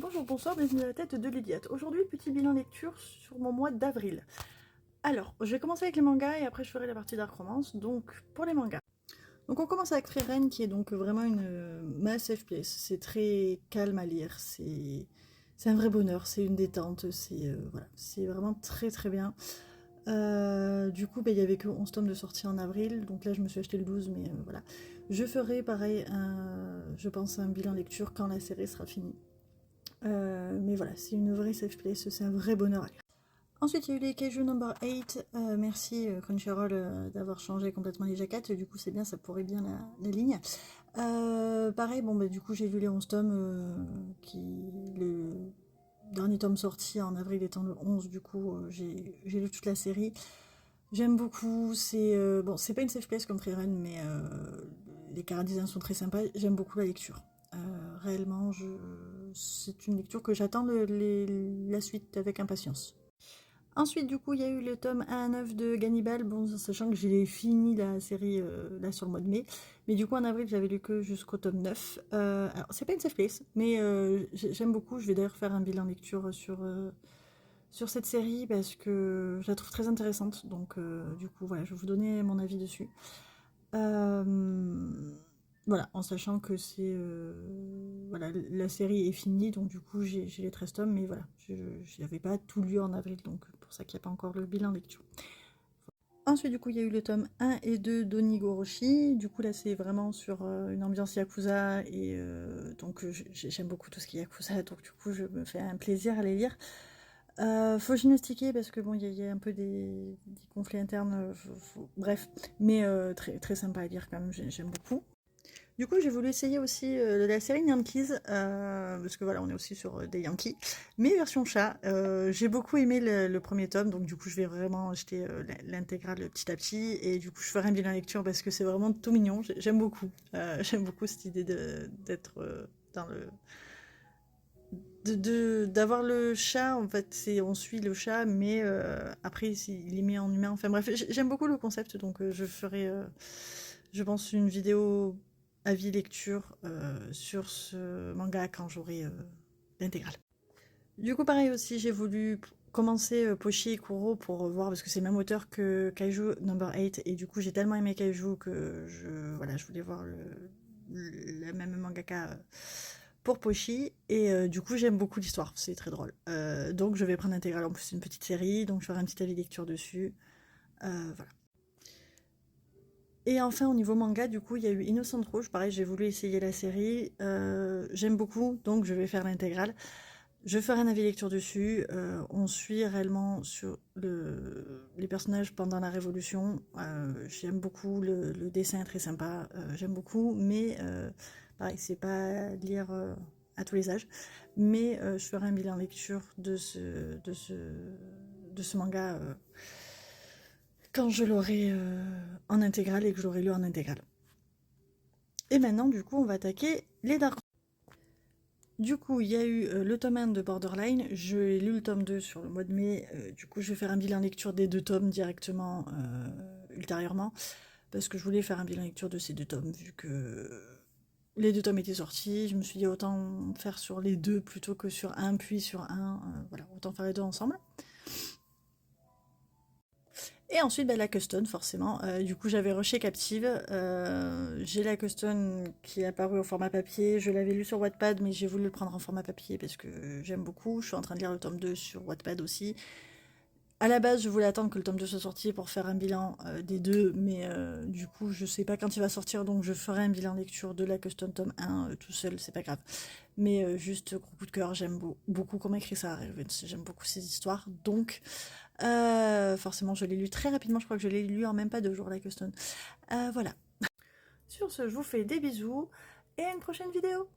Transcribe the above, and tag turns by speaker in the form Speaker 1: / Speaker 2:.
Speaker 1: Bonjour, bonsoir, bienvenue à la tête de Liliette. Aujourd'hui, petit bilan lecture sur mon mois d'avril. Alors, je vais commencer avec les mangas et après je ferai la partie Dark Romance. Donc, pour les mangas. Donc, on commence avec Frieren qui est donc vraiment une mass FPS. C'est très calme à lire, c'est un vrai bonheur, c'est une détente, voilà, c'est vraiment très très bien. Du coup, il y avait que 11 tomes de sortie en avril, donc là je me suis acheté le 12, mais voilà. Je ferai pareil, je pense, un bilan lecture quand la série sera finie. Mais voilà, c'est une vraie safe place, c'est un vrai bonheur à lire. Ensuite, il y a eu les Kaiju Number 8. Merci Crunchyroll d'avoir changé complètement les jaquettes. Du coup, c'est bien, ça pourrait bien la ligne. Pareil, bon, du coup, j'ai lu les 11 tomes. Le dernier tome sorti en avril étant le 11, du coup, j'ai lu toute la série. J'aime beaucoup. Bon, c'est pas une safe place comme Frieren, mais les chara-designs sont très sympas. J'aime beaucoup la lecture. Réellement, c'est une lecture que j'attends la suite avec impatience. Ensuite, du coup, il y a eu le tome 1 à 9 de Gannibal, bon, sachant que j'ai fini la série là sur le mois de mai. Mais du coup, en avril, j'avais lu que jusqu'au tome 9. Alors, c'est pas une safe place, mais j'aime beaucoup. Je vais d'ailleurs faire un bilan lecture sur cette série parce que je la trouve très intéressante. Donc, du coup, voilà, je vais vous donner mon avis dessus. Voilà, en sachant que voilà, la série est finie, donc du coup j'ai les 13 tomes, mais voilà, je n'avais pas tout lu en avril, donc pour ça qu'il n'y a pas encore le bilan lecture. Ensuite, du coup, il y a eu le tome 1 et 2 d'Onigoroshi. Du coup, là, c'est vraiment sur une ambiance Yakuza, et donc j'aime beaucoup tout ce qui est Yakuza, donc du coup, je me fais un plaisir à les lire. Faut gymnastiquer parce que bon, il y a un peu des conflits internes, bref, mais très, très sympa à lire quand même, j'aime beaucoup. Du coup, j'ai voulu essayer aussi la série Yankees, parce que voilà, on est aussi sur des Yankees, mais version chat. J'ai beaucoup aimé le premier tome, donc du coup, je vais vraiment acheter l'intégrale petit à petit, et du coup, je ferai un bilan lecture parce que c'est vraiment tout mignon. J'aime beaucoup. J'aime beaucoup cette idée d'être dans le d'avoir le chat, en fait, on suit le chat, mais après il est mis en humain. Enfin bref, j'aime beaucoup le concept, donc je ferai, je pense, une vidéo avis lecture sur ce manga quand j'aurai l'intégrale. Du coup, pareil aussi, j'ai voulu commencer Pochi et Kuro pour voir, parce que c'est le même auteur que Kaiju Number 8, et du coup j'ai tellement aimé Kaiju que voilà, je voulais voir la même mangaka pour Pochi, et du coup j'aime beaucoup l'histoire, c'est très drôle. Donc je vais prendre l'intégrale, en plus c'est une petite série, donc je ferai un petit avis lecture dessus. Voilà. Et enfin au niveau manga, du coup il y a eu Innocent Rouge, pareil j'ai voulu essayer la série, j'aime beaucoup, donc je vais faire l'intégrale. Je ferai un avis lecture dessus. On suit réellement sur les personnages pendant la Révolution. J'aime beaucoup, le dessin est très sympa. J'aime beaucoup, mais pareil, c'est pas à lire à tous les âges. Mais je ferai un bilan lecture de ce manga quand je l'aurai en intégrale et que je l'aurai lu en intégrale. Et maintenant, du coup, on va attaquer les Dark. Du coup, il y a eu le tome 1 de Borderline, j'ai lu le tome 2 sur le mois de mai, du coup je vais faire un bilan lecture des deux tomes directement ultérieurement, parce que je voulais faire un bilan lecture de ces deux tomes, vu que les deux tomes étaient sortis, je me suis dit autant faire sur les deux plutôt que sur un puis sur un, voilà, autant faire les deux ensemble. Et ensuite, la Custom, forcément. Du coup, j'avais rushé Captive. J'ai la Custom qui est apparue au format papier. Je l'avais lu sur Wattpad, mais j'ai voulu le prendre en format papier parce que j'aime beaucoup. Je suis en train de lire le tome 2 sur Wattpad aussi. À la base, je voulais attendre que le tome 2 soit sorti pour faire un bilan des deux, mais du coup, je sais pas quand il va sortir, donc je ferai un bilan lecture de la Custom tome 1 tout seul, c'est pas grave. Mais juste, gros coup de cœur, j'aime beaucoup comment écrit ça, j'aime beaucoup ces histoires, donc forcément, je l'ai lu très rapidement, je crois que je l'ai lu en même pas 2 jours, la Custom. Voilà. Sur ce, je vous fais des bisous, et à une prochaine vidéo.